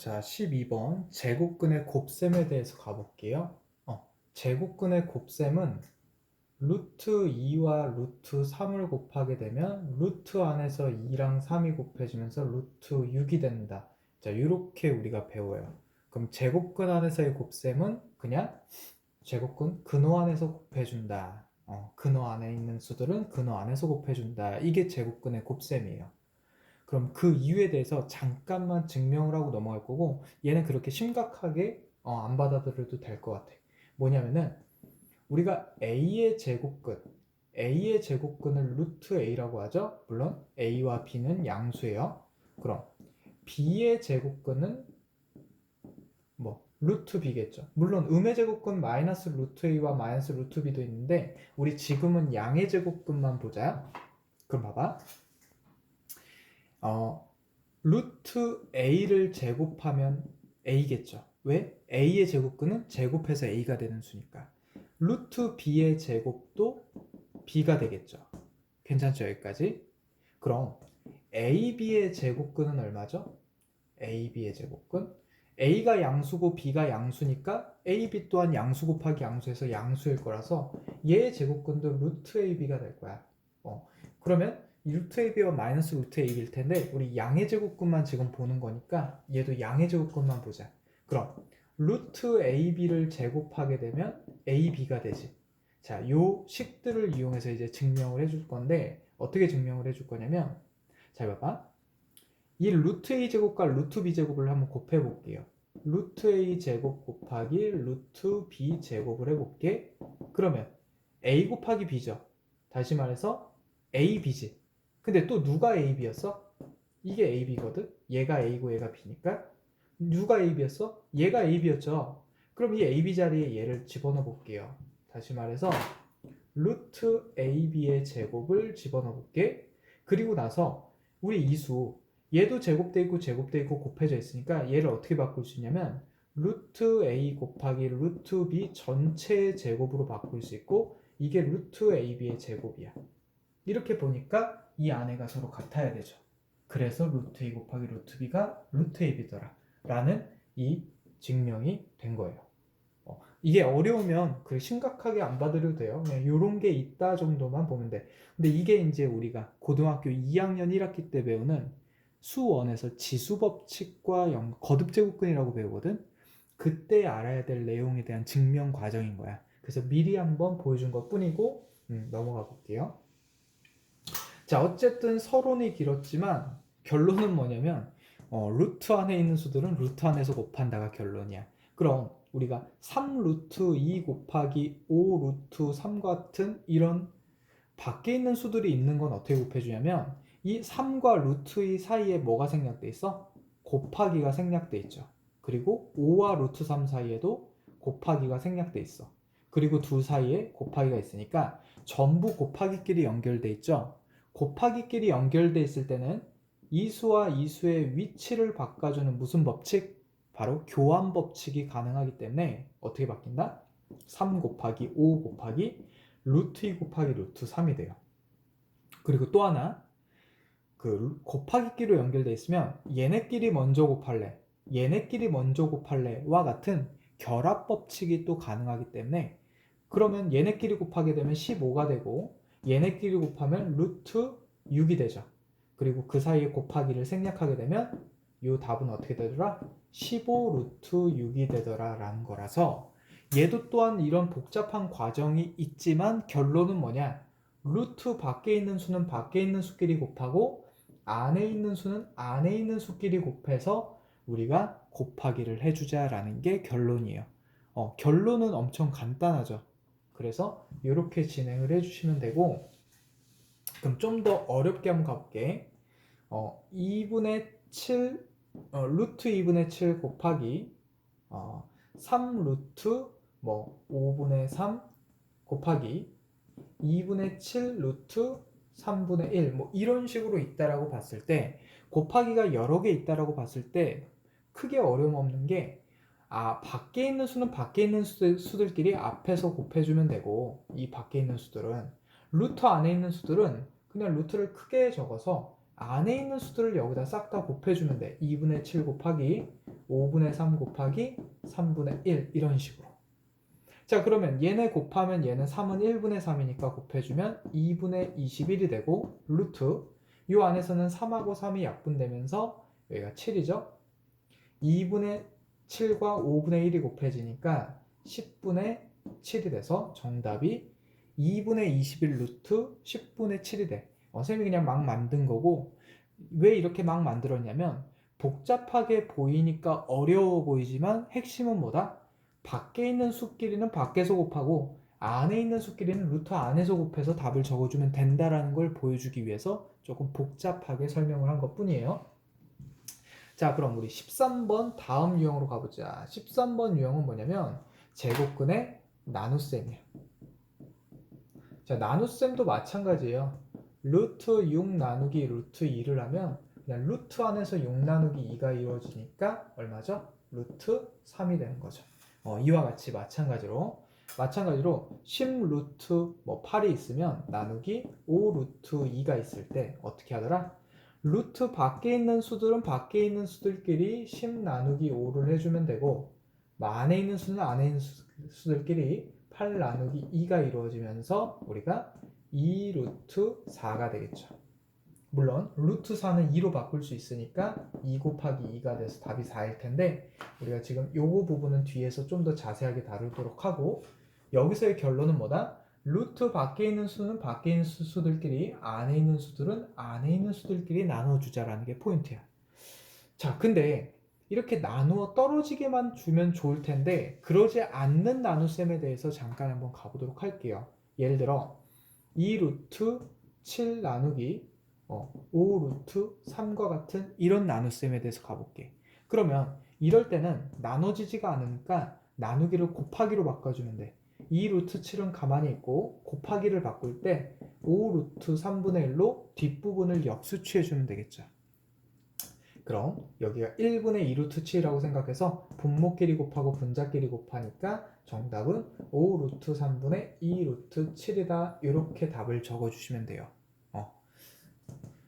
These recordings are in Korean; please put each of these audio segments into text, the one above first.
자, 12번 제곱근의 곱셈에 대해서 가볼게요. 제곱근의 곱셈은 루트 2와 루트 3을 곱하게 되면 루트 안에서 2랑 3이 곱해지면서 루트 6이 된다. 자, 이렇게 우리가 배워요. 그럼 제곱근 안에서의 곱셈은 그냥 제곱근 근호 안에서 곱해준다. 근호 안에 있는 수들은 근호 안에서 곱해준다. 이게 제곱근의 곱셈이에요. 그럼 그 이유에 대해서 잠깐만 증명을 하고 넘어갈 거고, 얘는 그렇게 심각하게 안 받아들여도 될 것 같아. 뭐냐면은 우리가 A의 제곱근을 루트 A라고 하죠. 물론 A와 B는 양수예요. 그럼 B의 제곱근은 뭐 루트 B겠죠. 물론 음의 제곱근 마이너스 루트 A와 마이너스 루트 B도 있는데 우리 지금은 양의 제곱근만 보자. 그럼 봐봐. 어, 루트 A를 제곱하면 A겠죠. 왜? A의 제곱근은 제곱해서 A가 되는 수니까. 루트 B의 제곱도 B가 되겠죠. 괜찮죠? 여기까지? 그럼 AB의 제곱근은 얼마죠? AB의 제곱근? A가 양수고 B가 양수니까 AB 또한 양수 곱하기 양수에서 양수일 거라서 얘의 제곱근도 루트 AB가 될 거야. 그러면 루트 AB와 마이너스 루트 AB일 텐데 우리 양의 제곱근만 지금 보는 거니까 얘도 양의 제곱근만 보자. 그럼 루트 AB를 제곱하게 되면 AB가 되지. 자, 요 식들을 이용해서 이제 증명을 해줄 건데 어떻게 증명을 해줄 거냐면 잘 봐봐. 이 루트 A 제곱과 루트 B 제곱을 한번 곱해 볼게요. 루트 A 제곱 곱하기 루트 B 제곱을 해볼게. 그러면 A 곱하기 B죠. 다시 말해서 A, B지. 근데 또 누가 A, B였어? 이게 A, B거든? 얘가 A고 얘가 B니까. 누가 A, B였어? 얘가 A, B였죠. 그럼 이 A, B 자리에 얘를 집어넣어 볼게요. 다시 말해서 루트 AB의 제곱을 집어넣어 볼게. 그리고 나서 우리 이수 얘도 제곱돼 있고 제곱돼 있고 곱해져 있으니까 얘를 어떻게 바꿀 수 있냐면 루트 A 곱하기 루트 B 전체의 제곱으로 바꿀 수 있고 이게 루트 AB의 제곱이야. 이렇게 보니까 이 안에가 서로 같아야 되죠. 그래서 루트 A 곱하기 루트 B가 루트 AB더라 라는 이 증명이 된 거예요. 이게 어려우면 그 심각하게 안 받으려도 돼요. 그냥 이런 게 있다 정도만 보면 돼. 근데 이게 이제 우리가 고등학교 2학년 1학기 때 배우는 수원에서 지수법칙과 거듭제곱근이라고 배우거든. 그때 알아야 될 내용에 대한 증명 과정인 거야. 그래서 미리 한번 보여준 것 뿐이고 넘어가 볼게요. 자, 어쨌든 서론이 길었지만 결론은 뭐냐면 루트 안에 있는 수들은 루트 안에서 곱한다가 결론이야. 그럼 우리가 3루트 2 곱하기 5루트 3 같은 이런 밖에 있는 수들이 있는 건 어떻게 곱해주냐면 이 3과 루트 2 사이에 뭐가 생략돼 있어? 곱하기가 생략돼 있죠. 그리고 5와 루트 3 사이에도 곱하기가 생략돼 있어. 그리고 둘 사이에 곱하기가 있으니까 전부 곱하기끼리 연결돼 있죠. 곱하기끼리 연결돼 있을 때는 이수와 이수의 위치를 바꿔주는 무슨 법칙? 바로 교환 법칙이 가능하기 때문에 어떻게 바뀐다? 3 곱하기 5 곱하기 루트 2 곱하기 루트 3이 돼요. 그리고 또 하나 그 곱하기끼로 연결돼 있으면 얘네끼리 먼저 곱할래 얘네끼리 먼저 곱할래와 같은 결합 법칙이 또 가능하기 때문에 그러면 얘네끼리 곱하게 되면 15가 되고 얘네끼리 곱하면 루트 6이 되죠. 그리고 그 사이에 곱하기를 생략하게 되면 이 답은 어떻게 되더라? 15 루트 6이 되더라 라는 거라서 얘도 또한 이런 복잡한 과정이 있지만 결론은 뭐냐? 루트 밖에 있는 수는 밖에 있는 수끼리 곱하고 안에 있는 수는 안에 있는 수끼리 곱해서 우리가 곱하기를 해주자라는 게 결론이에요. 결론은 엄청 간단하죠. 그래서 이렇게 진행을 해주시면 되고 그럼 좀 더 어렵게 한번 가볼게. 2분의 7 루트 2분의 7 곱하기 3 루트 뭐 5분의 3 곱하기 2분의 7 루트 3분의 1 뭐 이런 식으로 있다라고 봤을 때 곱하기가 여러 개 있다라고 봤을 때 크게 어려움 없는 게 밖에 있는 수는 밖에 있는 수들끼리 앞에서 곱해주면 되고 이 밖에 있는 수들은 루트 안에 있는 수들은 그냥 루트를 크게 적어서 안에 있는 수들을 여기다 싹 다 곱해주면 돼. 2분의 7 곱하기 5분의 3 곱하기 3분의 1 이런 식으로. 자, 그러면 얘네 곱하면 얘는 3은 1분의 3이니까 곱해주면 2분의 21이 되고 루트 요 안에서는 3하고 3이 약분되면서 여기가 7이죠. 2분의 7과 5분의 1이 곱해지니까 10분의 7이 돼서 정답이 2분의 21 루트 10분의 7이 돼. 선생님이 그냥 막 만든 거고, 왜 이렇게 막 만들었냐면 복잡하게 보이니까 어려워 보이지만 핵심은 뭐다? 밖에 있는 수끼리는 밖에서 곱하고 안에 있는 수끼리는 루트 안에서 곱해서 답을 적어주면 된다라는 걸 보여주기 위해서 조금 복잡하게 설명을 한 것 뿐이에요. 자, 그럼 우리 13번 다음 유형으로 가보자. 13번 유형은 뭐냐면 제곱근의 나눗셈이에요. 자, 나눗셈도 마찬가지예요. 루트 6 나누기 루트 2를 하면 그냥 루트 안에서 6 나누기 2가 이루어지니까 얼마죠? 루트 3이 되는 거죠. 이와 같이 마찬가지로 10 루트 8이 있으면 나누기 5 루트 2가 있을 때 어떻게 하더라? 루트 밖에 있는 수들은 밖에 있는 수들끼리 10 나누기 5를 해주면 되고 안에 있는 수는 안에 있는 수들끼리 8 나누기 2가 이루어지면서 우리가 2 루트 4가 되겠죠. 물론 루트 4는 2로 바꿀 수 있으니까 2 곱하기 2가 돼서 답이 4일 텐데 우리가 지금 요거 부분은 뒤에서 좀 더 자세하게 다루도록 하고 여기서의 결론은 뭐다? 루트 밖에 있는 수는 밖에 있는 수들끼리 안에 있는 수들은 안에 있는 수들끼리 나눠주자라는 게 포인트야. 자, 근데 이렇게 나누어 떨어지게만 주면 좋을 텐데 그러지 않는 나눗셈에 대해서 잠깐 한번 가보도록 할게요. 예를 들어 2 루트 7 나누기 5 루트 3과 같은 이런 나눗셈에 대해서 가볼게. 그러면 이럴 때는 나눠지지가 않으니까 나누기를 곱하기로 바꿔주면 돼. 2 루트 7은 가만히 있고 곱하기를 바꿀 때 5 루트 3분의 1로 뒷부분을 역수취해주면 되겠죠. 그럼 여기가 1분의 2 루트 7이라고 생각해서 분모끼리 곱하고 분자끼리 곱하니까 정답은 5 루트 3분의 2 루트 7이다. 이렇게 답을 적어주시면 돼요.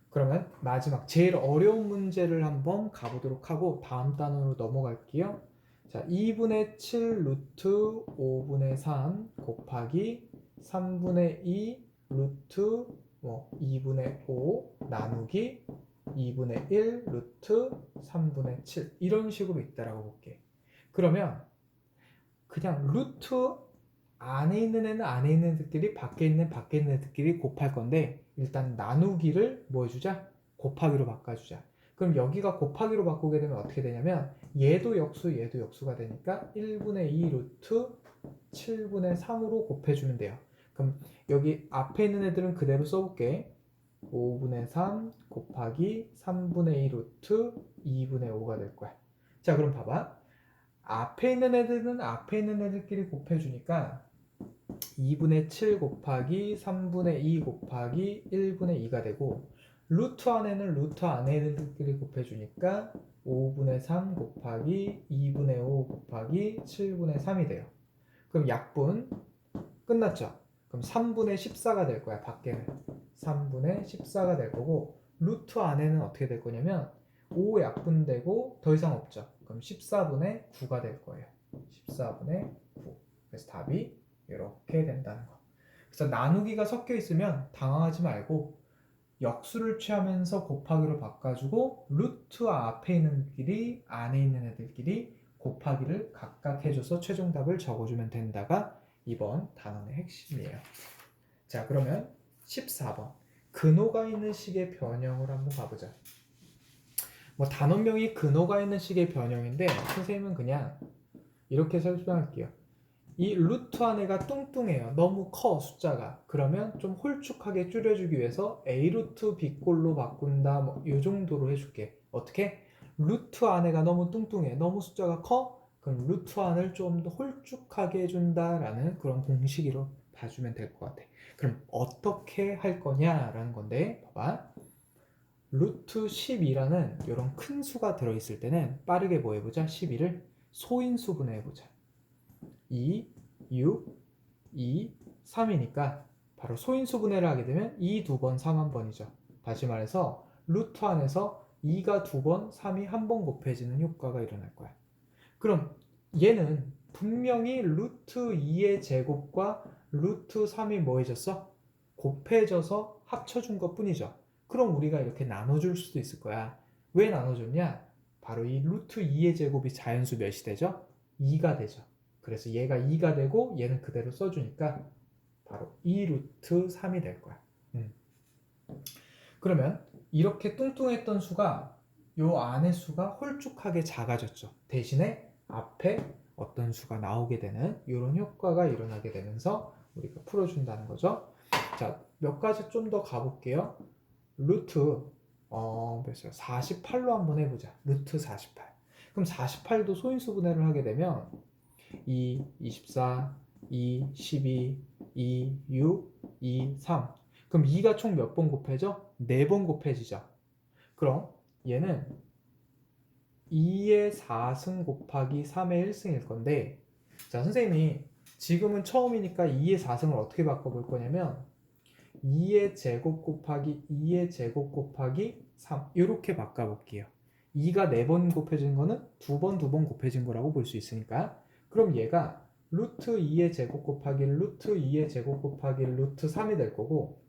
그러면 마지막 제일 어려운 문제를 한번 가보도록 하고 다음 단원으로 넘어갈게요. 자, 2분의 7 루트 5분의 3 곱하기 3분의 2 루트 2분의 5 나누기 2분의 1 루트 3분의 7 이런 식으로 있다라고 볼게. 그러면 그냥 루트 안에 있는 애는 안에 있는 애들끼리 밖에 있는 밖에 있는 애들끼리 곱할 건데 일단 나누기를 뭐 해주자? 곱하기로 바꿔주자. 그럼 여기가 곱하기로 바꾸게 되면 어떻게 되냐면 얘도 역수 얘도 역수가 되니까 1분의 2 루트 7분의 3으로 곱해주면 돼요. 그럼 여기 앞에 있는 애들은 그대로 써볼게. 5분의 3 곱하기 3분의 2 루트 2분의 5가 될 거야. 자, 그럼 봐봐. 앞에 있는 애들은 앞에 있는 애들끼리 곱해주니까 2분의 7 곱하기 3분의 2 곱하기 1분의 2가 되고 루트 안에는 루트 안에 있는 애들끼리 곱해주니까 5분의 3 곱하기 2분의 5 곱하기 7분의 3이 돼요. 그럼 약분 끝났죠? 그럼 3분의 14가 될 거야. 밖에는 3분의 14가 될 거고 루트 안에는 어떻게 될 거냐면 5 약분되고 더 이상 없죠. 그럼 14분의 9가 될 거예요. 14분의 9. 그래서 답이 이렇게 된다는 거. 그래서 나누기가 섞여 있으면 당황하지 말고 역수를 취하면서 곱하기로 바꿔주고 루트 앞에 있는 애들끼리 안에 있는 애들끼리 곱하기를 각각 해줘서 최종 답을 적어주면 된다가 이번 단원의 핵심이에요. 자, 그러면 14번 근호가 있는 식의 변형을 한번 가보자. 단원명이 근호가 있는 식의 변형인데 선생님은 그냥 이렇게 설명할게요. 이 루트 안에가 뚱뚱해요. 너무 커 숫자가. 그러면 좀 홀쭉하게 줄여주기 위해서 A 루트 B꼴로 바꾼다. 이 정도로 해줄게. 어떻게? 루트 안에가 너무 뚱뚱해. 너무 숫자가 커? 그럼 루트 안을 좀 더 홀쭉하게 해준다라는 그런 공식으로 봐주면 될 것 같아. 그럼 어떻게 할 거냐라는 건데 봐봐. 루트 12라는 이런 큰 수가 들어있을 때는 빠르게 뭐 해보자? 12를 소인수분해 해보자. 2, 6, 2, 3이니까 바로 소인수분해를 하게 되면 2 두 번, 3 한 번이죠. 다시 말해서 루트 안에서 2가 2번, 3이 한 번 곱해지는 효과가 일어날 거야. 그럼 얘는 분명히 루트 2의 제곱과 루트 3이 뭐 해졌어? 곱해져서 합쳐준 것 뿐이죠. 그럼 우리가 이렇게 나눠줄 수도 있을 거야. 왜 나눠줬냐? 바로 이 루트 2의 제곱이 자연수 몇이 되죠? 2가 되죠. 그래서 얘가 2가 되고 얘는 그대로 써주니까 바로 2 루트 3이 될 거야. 그러면 이렇게 뚱뚱했던 수가 요 안의 수가 홀쭉하게 작아졌죠. 대신에 앞에 어떤 수가 나오게 되는 이런 효과가 일어나게 되면서 우리가 풀어준다는 거죠. 자, 몇 가지 좀 더 가볼게요. 루트 몇이요? 48로 한번 해보자. 루트 48. 그럼 48도 소인수분해를 하게 되면 2, 24, 2, 12, 2, 6, 2, 3. 그럼 2가 총 몇 번 곱해져? 4번 곱해지죠. 그럼 얘는 2의 4승 곱하기 3의 1승일 건데, 자, 선생님이 지금은 처음이니까 2의 4승을 어떻게 바꿔볼 거냐면 2의 제곱 곱하기 2의 제곱 곱하기 3 이렇게 바꿔볼게요. 2가 4번 곱해진 거는 2번 곱해진 거라고 볼 수 있으니까, 그럼 얘가 루트 2의 제곱 곱하기 루트 2의 제곱 곱하기 루트 3이 될 거고,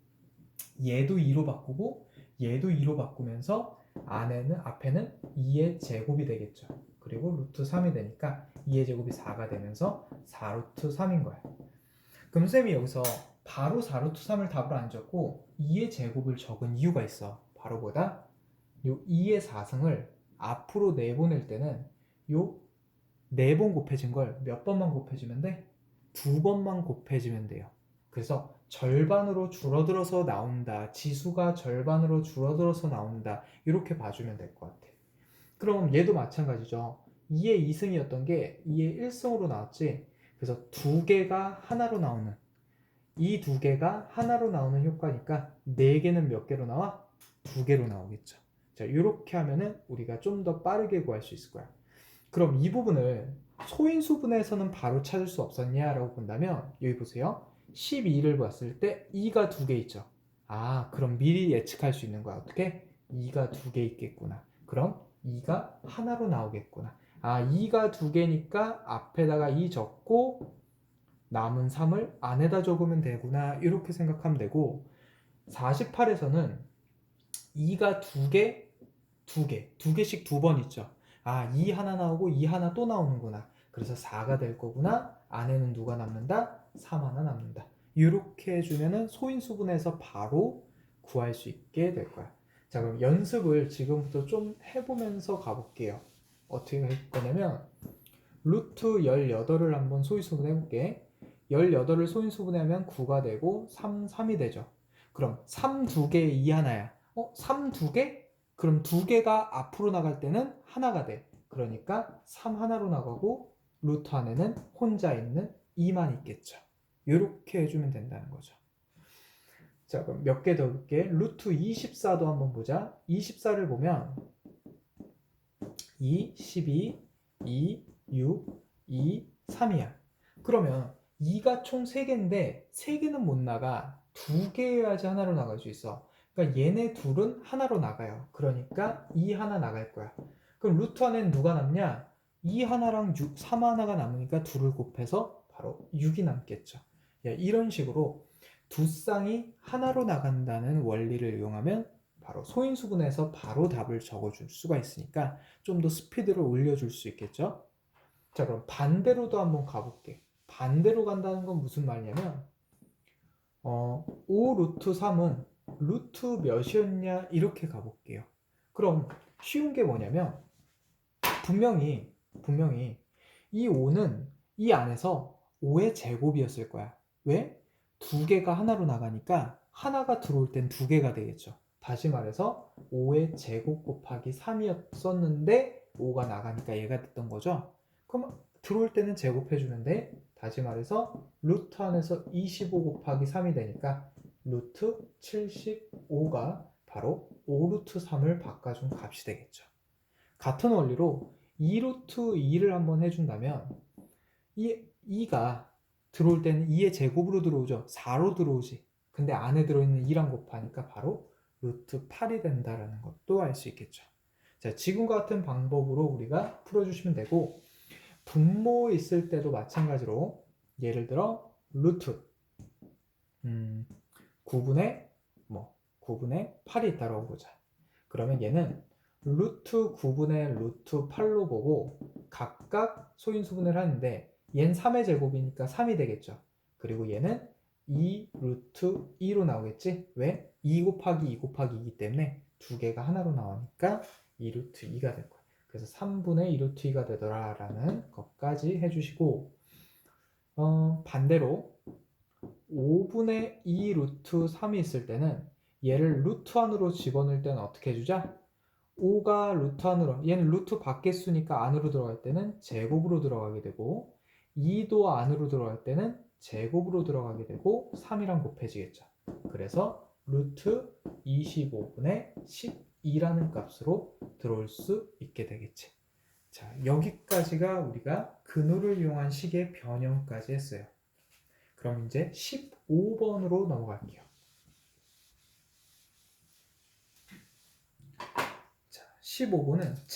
얘도 2로 바꾸고 얘도 2로 바꾸면서 앞에는 2의 제곱이 되겠죠. 그리고 루트 3이 되니까 2의 제곱이 4가 되면서 4 루트 3인 거야. 그럼 쌤이 여기서 바로 4 루트 3을 답으로 안 적고 2의 제곱을 적은 이유가 있어. 바로 보다 요 2의 4승을 앞으로 내보낼 때는 요 4번 곱해진 걸 몇 번만 곱해주면 돼? 2번만 곱해주면 돼요. 그래서 절반으로 줄어들어서 나온다, 지수가 절반으로 줄어들어서 나온다, 이렇게 봐주면 될 것 같아. 그럼 얘도 마찬가지죠. 2의 2승이었던 게 2의 1승으로 나왔지. 그래서 두 개가 하나로 나오는, 이 두 개가 하나로 나오는 효과니까 4개는 몇 개로 나와? 2개로 나오겠죠. 자, 이렇게 하면은 우리가 좀 더 빠르게 구할 수 있을 거야. 그럼 이 부분을 소인수분해에서는 바로 찾을 수 없었냐라고 본다면 여기 보세요. 12를 봤을 때 2가 2개 있죠. 아, 그럼 미리 예측할 수 있는 거야. 어떻게? 2가 2개 있겠구나. 그럼 2가 하나로 나오겠구나. 아, 2가 2개니까 앞에다가 2 적고 남은 3을 안에다 적으면 되구나. 이렇게 생각하면 되고, 48에서는 2가 2개, 2개씩 2번 있죠. 아, 2 하나 나오고 2 하나 또 나오는구나. 그래서 4가 될 거구나. 안에는 누가 남는다? 3 하나 남는다. 이렇게 해주면은 소인수분해에서 바로 구할 수 있게 될 거야. 자, 그럼 연습을 지금부터 좀 해보면서 가볼게요. 어떻게 할 거냐면 루트 18을 한번 소인수분해 해볼게. 18을 소인수분해하면 9가 되고 3, 3이 되죠. 그럼 3 2개, 2 하나야. 3 2개? 그럼 2개가 앞으로 나갈 때는 하나가 돼. 그러니까 3 하나로 나가고 루트 안에는 혼자 있는 2만 있겠죠. 이렇게 해주면 된다는 거죠. 자, 그럼 몇 개 더 볼게. 루트 24도 한번 보자. 24를 보면 2, 12, 2, 6, 2, 3이야. 그러면 2가 총 3개인데 3개는 못 나가. 2개여야지 하나로 나갈 수 있어. 그러니까 얘네 둘은 하나로 나가요. 그러니까 2 하나 나갈 거야. 그럼 루트 안에는 누가 남냐? 2 하나랑 6, 3 하나가 남으니까 2를 곱해서 바로 6이 남겠죠. 이런 식으로 두 쌍이 하나로 나간다는 원리를 이용하면 바로 소인수분해서 바로 답을 적어줄 수가 있으니까 좀 더 스피드를 올려줄 수 있겠죠. 자, 그럼 반대로도 한번 가볼게. 반대로 간다는 건 무슨 말이냐면 5 루트 3은 루트 몇이었냐 이렇게 가볼게요. 그럼 쉬운 게 뭐냐면 분명히 이 5는 이 안에서 5의 제곱이었을 거야. 왜? 두 개가 하나로 나가니까 하나가 들어올 땐 두 개가 되겠죠. 다시 말해서 5의 제곱 곱하기 3이었었는데 5가 나가니까 얘가 됐던 거죠. 그럼 들어올 때는 제곱해주면 돼. 다시 말해서 루트 안에서 25 곱하기 3이 되니까 루트 75가 바로 5 루트 3을 바꿔준 값이 되겠죠. 같은 원리로 2 루트 2를 한번 해준다면 이 2가 들어올 때는 2의 제곱으로 들어오죠. 4로 들어오지. 근데 안에 들어있는 2랑 곱하니까 바로 루트 8이 된다라는 것도 알 수 있겠죠. 자, 지금과 같은 방법으로 우리가 풀어주시면 되고, 분모 있을 때도 마찬가지로 예를 들어 루트 9분의 9분의 8이 있다고 보자. 그러면 얘는 루트 9분의 루트 8로 보고 각각 소인수분해를 하는데 얘는 3의 제곱이니까 3이 되겠죠. 그리고 얘는 2 루트 2로 나오겠지? 왜? 2 곱하기 2 곱하기 2이기 때문에 두 개가 하나로 나오니까 2 루트 2가 될 거야. 그래서 3분의 2 루트 2가 되더라 라는 것까지 해주시고, 반대로 5분의 2 루트 3이 있을 때는 얘를 루트 안으로 집어넣을 때는 어떻게 해주자? 5가 루트 안으로, 얘는 루트 밖에 수니까 안으로 들어갈 때는 제곱으로 들어가게 되고, 2도 안으로 들어갈 때는 제곱으로 들어가게 되고 3이랑 곱해지겠죠. 그래서 루트 25분의 12라는 값으로 들어올 수 있게 되겠지. 자, 여기까지가 우리가 근호를 이용한 식의 변형까지 했어요. 그럼 이제 15번으로 넘어갈게요. 자, 15번은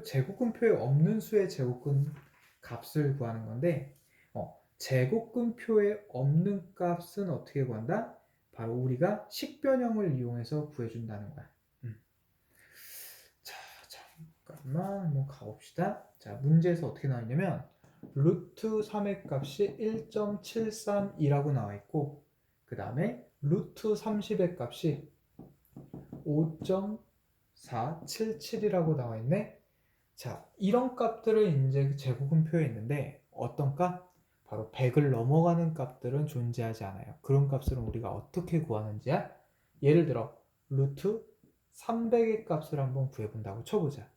제곱근표에 없는 수의 제곱근 값을 구하는 건데, 제곱근표에 없는 값은 어떻게 구한다? 바로 우리가 식변형을 이용해서 구해준다는 거야. 자, 잠깐만 한번 가봅시다. 자, 문제에서 어떻게 나왔냐면 루트 3의 값이 1.732라고 나와 있고, 그 다음에 루트 30의 값이 5.477이라고 나와 있네. 자, 이런 값들을 이제 제곱근표에 있는데 어떤 값? 바로 100을 넘어가는 값들은 존재하지 않아요. 그런 값들은 우리가 어떻게 구하는지야? 예를 들어 루트 300의 값을 한번 구해본다고 쳐보자.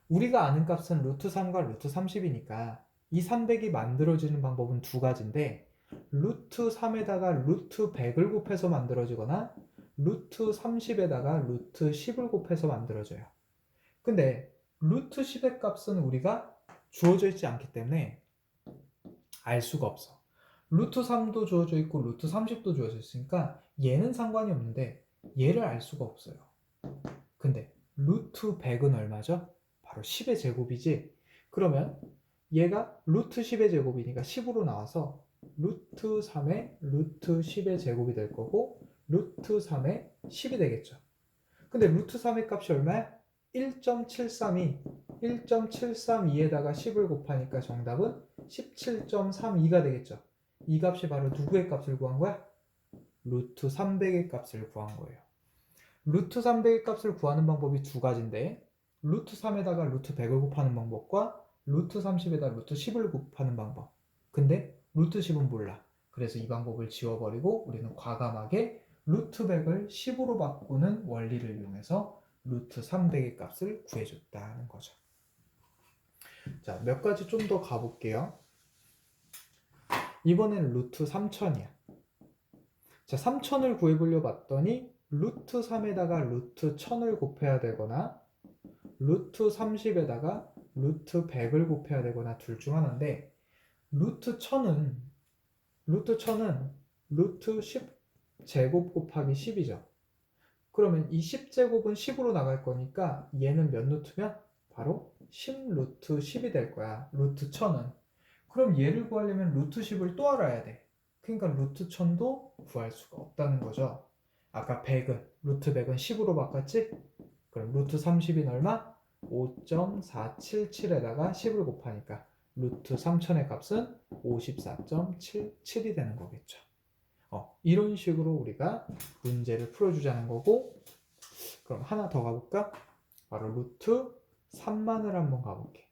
우리가 아는 값은 루트 3과 루트 30이니까 이 300이 만들어지는 방법은 두 가지인데, 루트 3에다가 루트 100을 곱해서 만들어지거나 루트 30에다가 루트 10을 곱해서 만들어져요. 근데 루트 10의 값은 우리가 주어져 있지 않기 때문에 알 수가 없어. 루트 3도 주어져 있고 루트 30도 주어져 있으니까 얘는 상관이 없는데 얘를 알 수가 없어요. 근데 루트 100은 얼마죠? 바로 10의 제곱이지. 그러면 얘가 루트 10의 제곱이니까 10으로 나와서 루트 3의 루트 10의 제곱이 될 거고 루트 3의 10이 되겠죠. 근데 루트 3의 값이 얼마야? 1.732. 1.732에다가 10을 곱하니까 정답은 17.32가 되겠죠. 이 값이 바로 누구의 값을 구한 거야? 루트 300의 값을 구한 거예요. 루트 300의 값을 구하는 방법이 두 가지인데, 루트 3에다가 루트 100을 곱하는 방법과 루트 30에다 루트 10을 곱하는 방법. 근데 루트 10은 몰라. 그래서 이 방법을 지워버리고 우리는 과감하게 루트 100을 10으로 바꾸는 원리를 이용해서 루트 300의 값을 구해줬다는 거죠. 자, 몇 가지 좀 더 가볼게요. 이번엔 루트 3000이야. 자, 3000을 구해보려 봤더니 루트 3에다가 루트 1000을 곱해야 되거나 루트 30에다가 루트 100을 곱해야 되거나 둘 중 하나인데, 루트 1000은 루트 10제곱 곱하기 10이죠. 그러면 이 10제곱은 10으로 나갈 거니까 얘는 몇 루트면? 바로 10 루트 10이 될 거야. 루트 1000은. 그럼 얘를 구하려면 루트 10을 또 알아야 돼. 그러니까 루트 1000도 구할 수가 없다는 거죠. 아까 100은 루트 100은 10으로 바꿨지? 그럼 루트 30인 얼마? 5.477에다가 10을 곱하니까 루트 3000의 값은 54.77이 되는 거겠죠. 이런 식으로 우리가 문제를 풀어주자는 거고, 그럼 하나 더 가볼까? 바로 루트 3만을 한번 가볼게.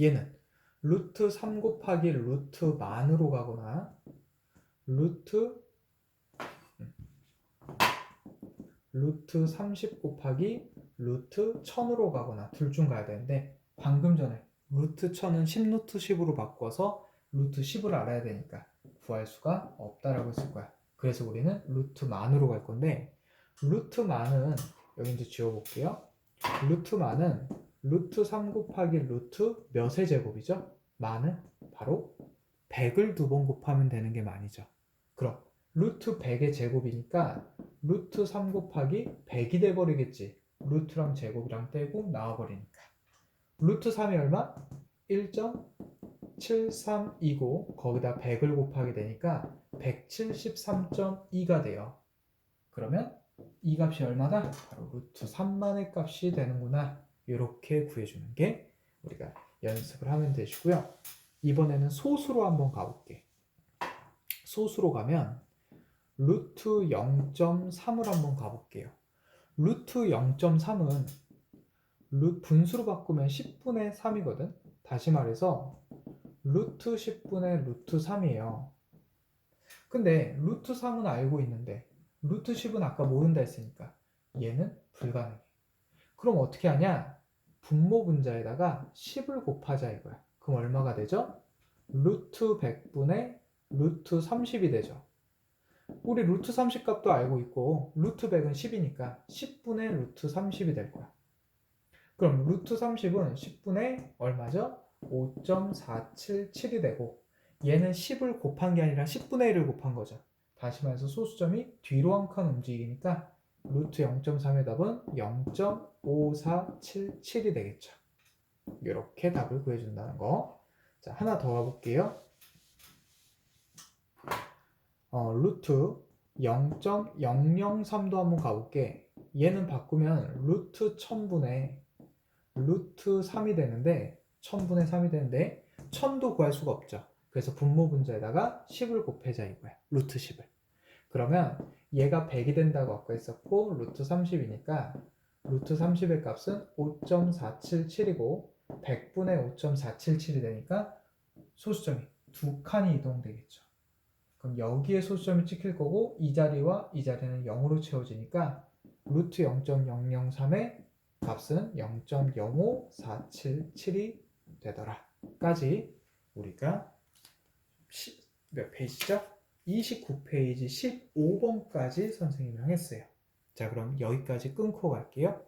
얘는 루트 3 곱하기 루트 만으로 가거나 루트 30 곱하기 루트 1000으로 가거나 둘 중 가야 되는데, 방금 전에 루트 1000은 10 루트 10으로 바꿔서 루트 10을 알아야 되니까 구할 수가 없다라고 했을 거야. 그래서 우리는 루트 만으로 갈 건데, 루트 만은 여기 이제 지워볼게요. 루트 만은 루트 3 곱하기 루트 몇의 제곱이죠? 만은 바로 100을 두 번 곱하면 되는 게 만이죠. 그럼 루트 100의 제곱이니까 루트 3 곱하기 100이 돼버리겠지. 루트랑 제곱이랑 떼고 나와버리니까. 루트 3이 얼마? 1.73이고 거기다 100을 곱하게 되니까 173.2가 돼요. 그러면 이 값이 얼마다? 바로 루트 3만의 값이 되는구나. 이렇게 구해주는 게 우리가 연습을 하면 되시고요. 이번에는 소수로 한번 가볼게. 소수로 가면 루트 0.3을 한번 가볼게요. 루트 0.3은 분수로 바꾸면 10분의 3이거든. 다시 말해서 루트 10분의 루트 3이에요. 근데 루트 3은 알고 있는데 루트 10은 아까 모른다 했으니까 얘는 불가능해. 그럼 어떻게 하냐? 분모 분자에다가 10을 곱하자 이거야. 그럼 얼마가 되죠? 루트 100분의 루트 30이 되죠. 우리 루트 30 값도 알고 있고 루트 100은 10이니까 10분의 루트 30이 될 거야. 그럼 루트 30은 10분의 얼마죠? 5.477이 되고 얘는 10을 곱한 게 아니라 10분의 1을 곱한 거죠. 다시 말해서 소수점이 뒤로 한 칸 움직이니까 루트 0.3의 답은 0.5477이 되겠죠. 이렇게 답을 구해준다는 거. 자, 하나 더 가볼게요. 루트 0.003도 한번 가볼게. 얘는 바꾸면 루트 1000분의 루트 3이 되는데 1000분의 3이 되는데 1000도 구할 수가 없죠. 그래서 분모 분자에다가 10을 곱해자 이거야. 루트 10을. 그러면 얘가 100이 된다고 아까 했었고 루트 30이니까 루트 30의 값은 5.477이고 100분의 5.477이 되니까 소수점이 두 칸이 이동되겠죠. 그럼 여기에 소수점이 찍힐 거고 이 자리와 이 자리는 0으로 채워지니까 루트 0.003의 값은 0.05477이 되더라. 까지 우리가 몇 페이지죠? 29페이지 15번까지 선생님이랑 했어요. 자, 그럼 여기까지 끊고 갈게요.